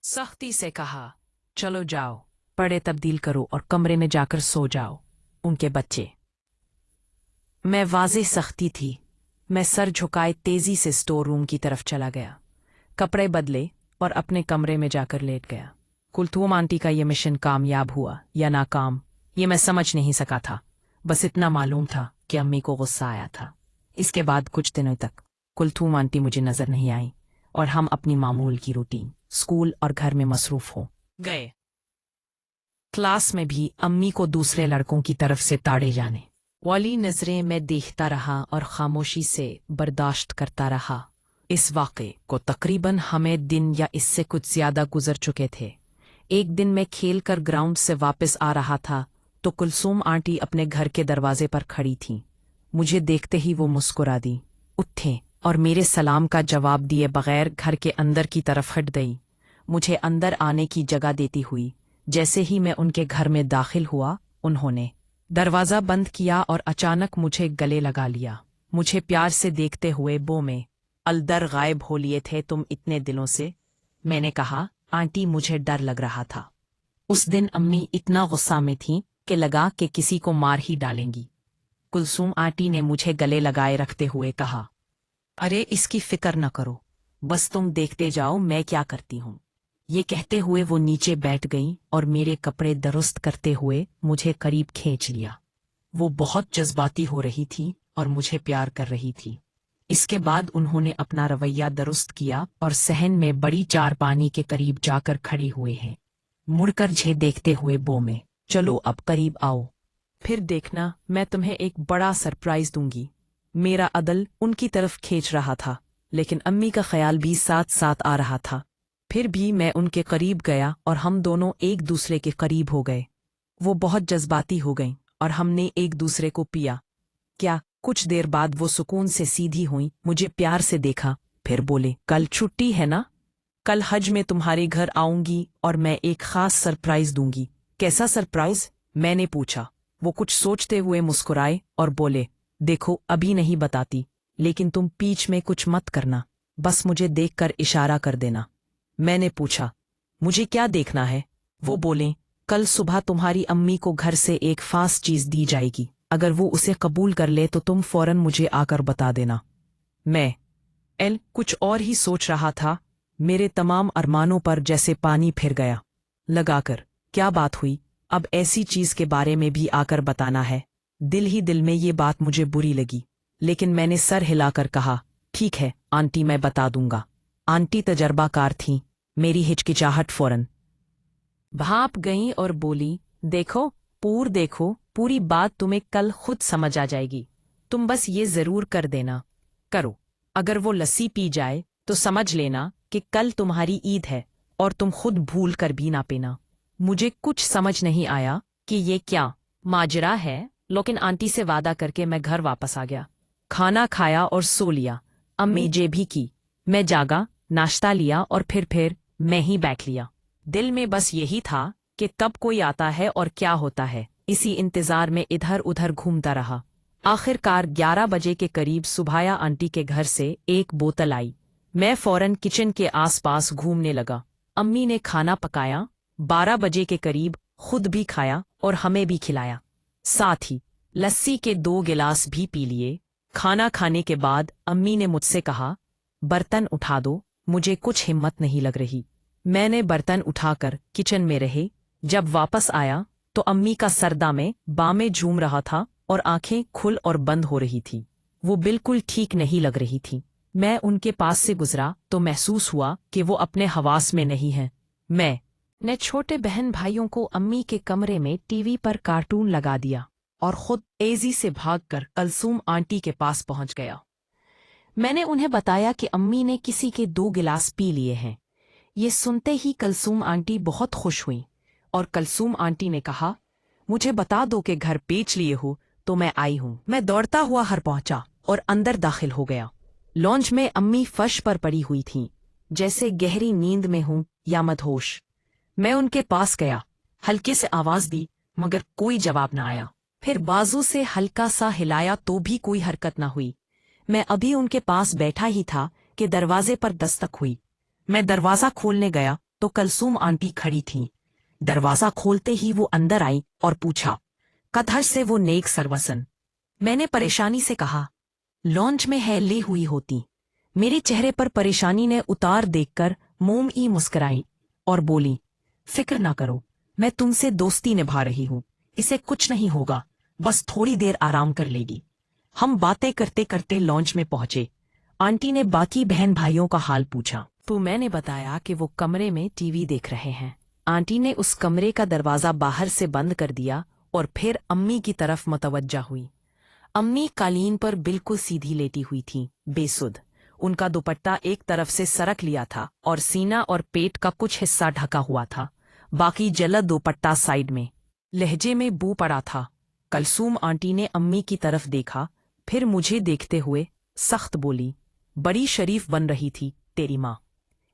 सख्ती से कहा, चलो जाओ, पड़े तब्दील करो और कमरे में जाकर सो जाओ। उनके बच्चे। मैं वाज़ेह सख्ती थी। मैं सर झुकाए तेजी से स्टोर रूम की तरफ चला गया, कपड़े बदले और अपने कमरे में जाकर लेट गया। कुलथूम आंटी का यह मिशन कामयाब हुआ या नाकाम, ये मैं समझ नहीं सका था। बस इतना मालूम था कि अम्मी को गुस्सा आया था। इसके बाद कुछ दिनों तक कुलथूम आंटी मुझे नजर नहीं आई और हम अपनी मामूल की रूटीन स्कूल और घर में मसरूफ हो गए। क्लास में भी अम्मी को दूसरे लड़कों की तरफ से ताड़े जाने वाली नजरें मैं देखता रहा और खामोशी से बर्दाश्त करता रहा। इस वाक़े को तकरीबन हमें दिन या इससे कुछ ज्यादा गुजर चुके थे। एक दिन मैं खेल कर ग्राउंड से वापस आ रहा था तो कुलसूम आंटी अपने घर के दरवाजे पर खड़ी थीं। मुझे देखते ही वो मुस्कुरा दी, उठे और मेरे सलाम का जवाब दिए बगैर घर के अंदर की तरफ हट गई, मुझे अंदर आने की जगह देती हुई। जैसे ही मैं उनके घर में दाखिल हुआ, उन्होंने दरवाज़ा बंद किया और अचानक मुझे गले लगा लिया। मुझे प्यार से देखते हुए बो में अलदर गायब हो लिए थे तुम इतने दिनों से। मैंने कहा, आंटी मुझे डर लग रहा था। उस दिन अम्मी इतना गुस्सा में थीं कि लगा कि किसी को मार ही डालेंगी। कुलसूम आंटी ने मुझे गले लगाए रखते हुए कहा, अरे इसकी फिक्र न करो, बस तुम देखते जाओ मैं क्या करती हूँ। ये कहते हुए वो नीचे बैठ गईं और मेरे कपड़े दुरुस्त करते हुए मुझे करीब खींच लिया। वो बहुत जज्बाती हो रही थी और मुझे प्यार कर रही थी। इसके बाद उन्होंने अपना रवैया दुरुस्त किया और सहन में बड़ी चारपानी के करीब जाकर खड़ी हुए हैं। मुड़कर झे देखते हुए बोले, चलो अब करीब आओ, फिर देखना मैं तुम्हें एक बड़ा सरप्राइज दूंगी। मेरा अदल उनकी तरफ खींच रहा था, लेकिन अम्मी का ख्याल भी साथ साथ आ रहा था। फिर भी मैं उनके करीब गया और हम दोनों एक दूसरे के करीब हो गए। वो बहुत जज्बाती हो गईं और हमने एक दूसरे को पिया। क्या कुछ देर बाद वो सुकून से सीधी हुई, मुझे प्यार से देखा, फिर बोले, कल छुट्टी है ना? कल हज में तुम्हारे घर आऊंगी और मैं एक खास सरप्राइज दूंगी। कैसा सरप्राइज? मैंने पूछा। वो कुछ सोचते हुए मुस्कुराए और बोले, देखो अभी नहीं बताती, लेकिन तुम बीच में कुछ मत करना, बस मुझे देखकर इशारा कर देना। मैंने पूछा, मुझे क्या देखना है? वो बोले, कल सुबह तुम्हारी अम्मी को घर से एक खास चीज दी जाएगी, अगर वो उसे कबूल कर ले तो तुम फौरन मुझे आकर बता देना। मैं कुछ और ही सोच रहा था। मेरे तमाम अरमानों पर जैसे पानी फिर गया। लगाकर, क्या बात हुई? अब ऐसी चीज के बारे में भी आकर बताना है। दिल ही दिल में ये बात मुझे बुरी लगी, लेकिन मैंने सर हिलाकर कहा, ठीक है आंटी, मैं बता दूंगा। आंटी तजर्बाकार थीं। मेरी हिचकिचाहट फौरन भाप गई और बोली, देखो पूरी बात तुम्हें कल खुद समझ आ जाएगी। तुम बस ये जरूर कर देना करो, अगर वो लस्सी पी जाए तो समझ लेना कि कल तुम्हारी ईद है और तुम खुद भूल कर भी ना पीना। मुझे कुछ समझ नहीं आया कि ये क्या माजरा है, लेकिन आंटी से वादा करके मैं घर वापस आ गया। खाना खाया और सो लिया। अम्मी जे भी की। मैं जागा, नाश्ता लिया और फिर मैं ही बैठ लिया। दिल में बस यही था कि कब कोई आता है और क्या होता है। इसी इंतजार में इधर उधर घूमता रहा। आखिरकार 11 बजे के करीब सुभाया आंटी के घर से एक बोतल आई। मैं फौरन किचन के आसपास घूमने लगा। अम्मी ने खाना पकाया। 12 बजे के करीब खुद भी खाया और हमें भी खिलाया, साथ ही लस्सी के 2 गिलास भी पी लिए। खाना खाने के बाद अम्मी ने मुझसे कहा, बर्तन उठा दो, मुझे कुछ हिम्मत नहीं लग रही। मैंने बर्तन उठाकर किचन में रहे। जब वापस आया तो अम्मी का सरदा में बामें झूम रहा था और आंखें खुल और बंद हो रही थी। वो बिल्कुल ठीक नहीं लग रही थी। मैं उनके पास से गुजरा तो महसूस हुआ कि वो अपने हवास में नहीं हैं। मैं ने छोटे बहन भाइयों को अम्मी के कमरे में टीवी पर कार्टून लगा दिया और खुद तेजी से भागकर कलसूम आंटी के पास पहुंच गया। मैंने उन्हें बताया कि अम्मी ने किसी के 2 गिलास पी लिए हैं। ये सुनते ही कलसूम आंटी बहुत खुश हुई और कलसूम आंटी ने कहा, मुझे बता दो कि घर बेच लिए हो तो मैं आई हूँ। मैं दौड़ता हुआ घर पहुंचा और अंदर दाखिल हो गया। लॉन्ज में अम्मी फर्श पर पड़ी हुई थीं, जैसे गहरी नींद में हूं या मदहोश। मैं उनके पास गया, हल्के से आवाज दी, मगर कोई जवाब न आया। फिर बाजू से हल्का सा हिलाया तो भी कोई हरकत न हुई। मैं अभी उनके पास बैठा ही था कि दरवाजे पर दस्तक हुई। मैं दरवाजा खोलने गया तो कलसूम आंटी खड़ी थीं। दरवाजा खोलते ही वो अंदर आई और पूछा, कधर से वो नेक सरवसन? मैंने परेशानी से कहा, लॉन्च में है ले हुई होती। मेरे चेहरे पर परेशानी ने उतार देखकर मोम ई मुस्कुराई और बोली, फिक्र ना करो, मैं तुमसे दोस्ती निभा रही हूँ, इसे कुछ नहीं होगा, बस थोड़ी देर आराम कर लेगी। हम बातें करते करते लॉन्च में पहुंचे। आंटी ने बाकी बहन भाइयों का हाल पूछा तो मैंने बताया कि वो कमरे में टीवी देख रहे हैं। आंटी ने उस कमरे का दरवाजा बाहर से बंद कर दिया और फिर अम्मी की तरफ मुतवज्जा हुई। अम्मी कालीन पर बिल्कुल सीधी लेटी हुई थीं, बेसुध। उनका दुपट्टा एक तरफ से सरक लिया था और सीना और पेट का कुछ हिस्सा ढका हुआ था, बाकी जलद दुपट्टा साइड में। लहजे में बू पड़ा था। कलसूम आंटी ने अम्मी की तरफ देखा, फिर मुझे देखते हुए सख्त बोली, बड़ी शरीफ बन रही थी तेरी माँ।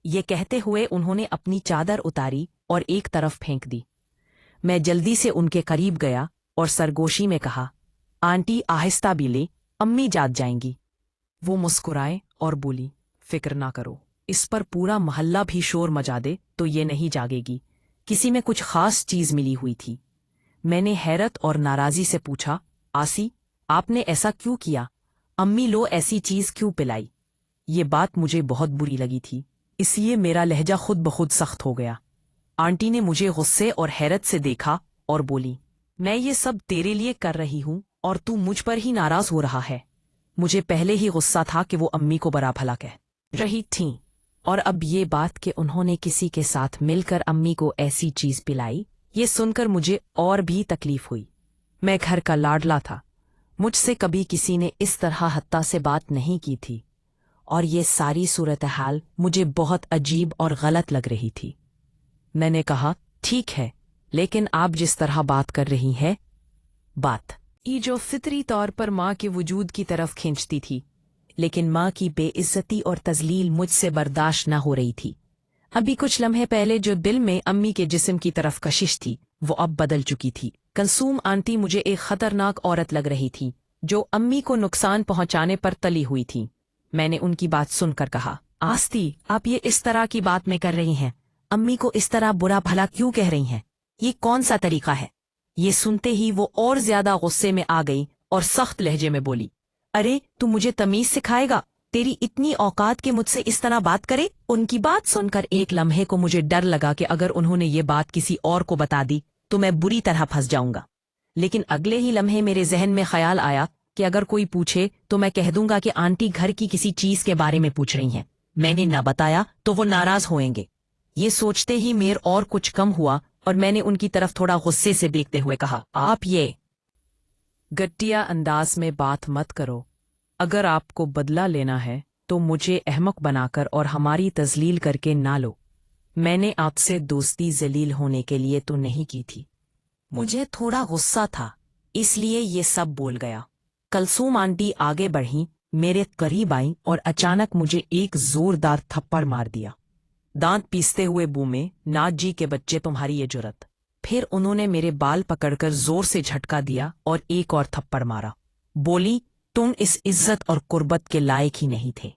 ये कहते हुए उन्होंने अपनी चादर उतारी और एक तरफ फेंक दी। मैं जल्दी से उनके करीब गया और सरगोशी में कहा, आंटी आहिस्ता भी ले, अम्मी जाग जाएंगी। वो मुस्कुराए और बोली, फिक्र ना करो, इस पर पूरा मोहल्ला भी शोर मचा दे तो ये नहीं जागेगी। किसी में कुछ खास चीज मिली हुई थी। मैंने हैरत और नाराजी से पूछा, आसी आपने ऐसा क्यों किया? अम्मी लो ऐसी चीज क्यों पिलाई? ये बात मुझे बहुत बुरी लगी थी, इसलिए मेरा लहजा खुद बखुद सख्त हो गया। आंटी ने मुझे गुस्से और हैरत से देखा और बोली, मैं ये सब तेरे लिए कर रही हूँ और तू मुझ पर ही नाराज हो रहा है। मुझे पहले ही गुस्सा था कि वो अम्मी को बड़ा भला कह रही थीं, और अब ये बात कि उन्होंने किसी के साथ मिलकर अम्मी को ऐसी चीज पिलाई, ये सुनकर मुझे और भी तकलीफ हुई। मैं घर का लाडला था, मुझसे कभी किसी ने इस तरह हत्ता से बात नहीं की थी, और ये सारी सूरत हाल मुझे बहुत अजीब और गलत लग रही थी। मैंने कहा, ठीक है, लेकिन आप जिस तरह बात कर रही हैं, बात ये जो फितरी तौर पर माँ के वजूद की तरफ खींचती थी, लेकिन माँ की बेइज्जती और तजलील मुझसे बर्दाश्त न हो रही थी। अभी कुछ लम्हे पहले जो दिल में अम्मी के जिस्म की तरफ कशिश थी, वो अब बदल चुकी थी। कलसूम आंटी मुझे एक खतरनाक औरत लग रही थी, जो अम्मी को नुकसान पहुंचाने पर तली हुई थी। मैंने उनकी बात सुनकर कहा, आस्ती आप ये इस तरह की बात में कर रही हैं, अम्मी को इस तरह बुरा भला क्यों कह रही हैं? ये कौन सा तरीका है? ये सुनते ही वो और ज्यादा गुस्से में आ गई और सख्त लहजे में बोली, अरे तू मुझे तमीज सिखाएगा? तेरी इतनी औकात के मुझसे इस तरह बात करे? उनकी बात सुनकर एक लम्हे को मुझे डर लगा कि अगर उन्होंने ये बात किसी और को बता दी तो मैं बुरी तरह फंस जाऊंगा। लेकिन अगले ही लम्हे मेरे जहन में ख्याल आया कि अगर कोई पूछे तो मैं कह दूंगा कि आंटी घर की किसी चीज के बारे में पूछ रही हैं, मैंने न बताया तो वो नाराज होंगे। ये सोचते ही मेर और कुछ कम हुआ और मैंने उनकी तरफ थोड़ा गुस्से से देखते हुए कहा, आप ये गट्टिया अंदाज में बात मत करो। अगर आपको बदला लेना है तो मुझे अहमक बनाकर और हमारी तजलील करके ना लो। मैंने आपसे दोस्ती जलील होने के लिए तो नहीं की थी। मुझे थोड़ा गुस्सा था, इसलिए ये सब बोल गया। कलसूम आंटी आगे बढ़ी, मेरे करीब आई और अचानक मुझे एक जोरदार थप्पड़ मार दिया। दांत पीसते हुए बूमे, नाथ जी के बच्चे तुम्हारी ये जुर्रत। फिर उन्होंने मेरे बाल पकड़कर जोर से झटका दिया और एक और थप्पड़ मारा। बोली, तुम इस इज्जत और कुर्बत के लायक ही नहीं थे।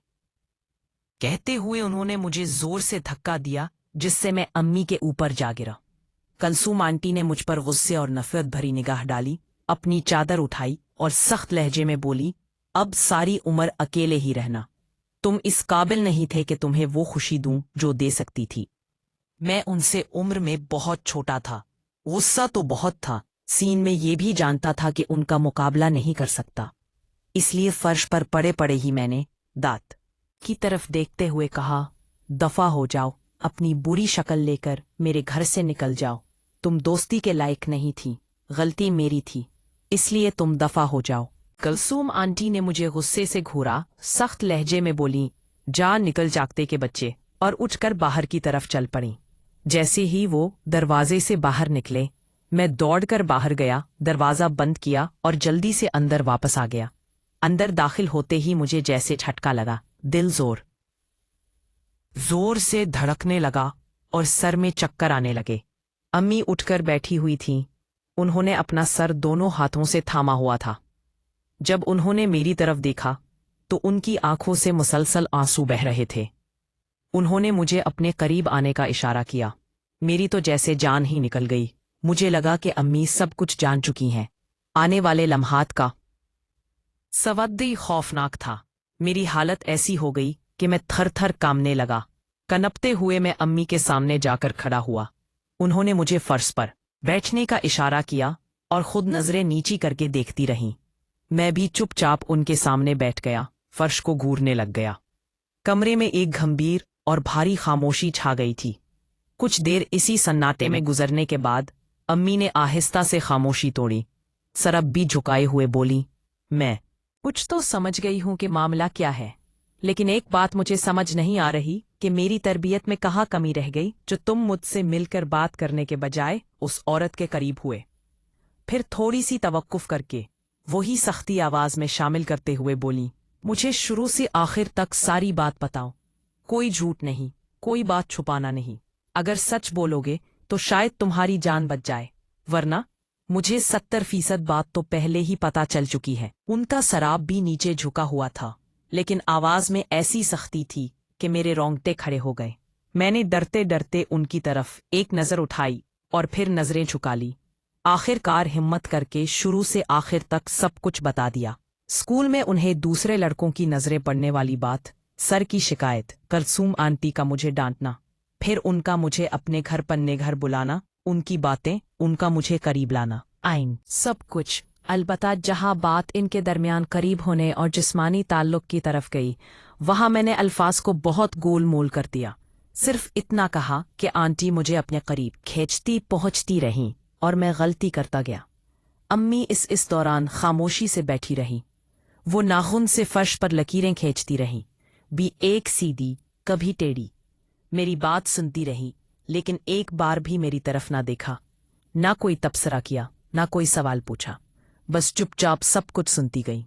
कहते हुए उन्होंने मुझे जोर से धक्का दिया, जिससे मैं अम्मी के ऊपर जा गिरा। कलसूम आंटी ने मुझ पर गुस्से और नफरत भरी निगाह डाली, अपनी चादर उठाई और सख्त लहजे में बोली, अब सारी उम्र अकेले ही रहना। तुम इस काबिल नहीं थे कि तुम्हें वो खुशी दूं जो दे सकती थी। मैं उनसे उम्र में बहुत छोटा था, गुस्सा तो बहुत था, सीन में ये भी जानता था कि उनका मुकाबला नहीं कर सकता। इसलिए फर्श पर पड़े पड़े ही मैंने दांत की तरफ देखते हुए कहा, दफा हो जाओ, अपनी बुरी शक्ल लेकर मेरे घर से निकल जाओ। तुम दोस्ती के लायक नहीं थी, गलती मेरी थी, इसलिए तुम दफा हो जाओ। कलसूम आंटी ने मुझे गुस्से से घूरा, सख्त लहजे में बोली, जा निकल जागते के बच्चे, और उठकर बाहर की तरफ चल पड़ी। जैसे ही वो दरवाजे से बाहर निकले, मैं दौड़कर बाहर गया, दरवाजा बंद किया और जल्दी से अंदर वापस आ गया। अंदर दाखिल होते ही मुझे जैसे झटका लगा, दिल जोर से धड़कने लगा और सर में चक्कर आने लगे। अम्मी उठकर बैठी हुई थीं। उन्होंने अपना सर दोनों हाथों से थामा हुआ था। जब उन्होंने मेरी तरफ देखा तो उनकी आंखों से मुसलसल आंसू बह रहे थे। उन्होंने मुझे अपने करीब आने का इशारा किया। मेरी तो जैसे जान ही निकल गई। मुझे लगा कि अम्मी सब कुछ जान चुकी हैं। आने वाले लम्हात का सवद्दी खौफनाक था। मेरी हालत ऐसी हो गई कि मैं थर थर कांपने लगा। कनपते हुए मैं अम्मी के सामने जाकर खड़ा हुआ। उन्होंने मुझे फर्श पर बैठने का इशारा किया और खुद नजरें नीची करके देखती रहीं। मैं भी चुपचाप उनके सामने बैठ गया, फर्श को घूरने लग गया। कमरे में एक गंभीर और भारी खामोशी छा गई थी। कुछ देर इसी सन्नाटे में गुजरने के बाद अम्मी ने आहिस्ता से खामोशी तोड़ी। सर अब भी झुकाए हुए बोली, मैं कुछ तो समझ गई हूं कि मामला क्या है, लेकिन एक बात मुझे समझ नहीं आ रही कि मेरी तरबियत में कहाँ कमी रह गई जो तुम मुझसे मिलकर बात करने के बजाय उस औरत के करीब हुए। फिर थोड़ी सी तवक्कुफ करके वही सख्ती आवाज में शामिल करते हुए बोली, मुझे शुरू से आखिर तक सारी बात बताओ। कोई झूठ नहीं, कोई बात छुपाना नहीं। अगर सच बोलोगे तो शायद तुम्हारी जान बच जाए, वरना मुझे 70% बात तो पहले ही पता चल चुकी है। उनका सराब भी नीचे झुका हुआ था, लेकिन आवाज में ऐसी सख्ती थी कि मेरे रोंगटे खड़े हो गए। मैंने डरते डरते उनकी तरफ एक नजर उठाई और फिर नजरें झुका ली। आखिरकार हिम्मत करके शुरू से आखिर तक सब कुछ बता दिया। स्कूल में उन्हें दूसरे लड़कों की नजरें पड़ने वाली बात, सर की शिकायत, कलसूम आंटी का मुझे डांटना, फिर उनका मुझे अपने घर पन्ने घर बुलाना, उनकी बातें, उनका मुझे करीब लाना, आइन सब कुछ। अलबत्ता जहां बात इनके दरमियान करीब होने और जिस्मानी ताल्लुक की तरफ गई, वहां मैंने अल्फाज को बहुत गोल मोल कर दिया। सिर्फ इतना कहा कि आंटी मुझे अपने करीब खींचती पहुंचती रहीं और मैं गलती करता गया। अम्मी इस दौरान खामोशी से बैठी रहीं। वो नाखून से फर्श पर लकीरें खींचती रहीं, भी एक सीधी कभी टेढ़ी। मेरी बात सुनती रही, लेकिन एक बार भी मेरी तरफ ना देखा, ना कोई तबसरा किया, ना कोई सवाल पूछा। बस चुपचाप सब कुछ सुनती गई।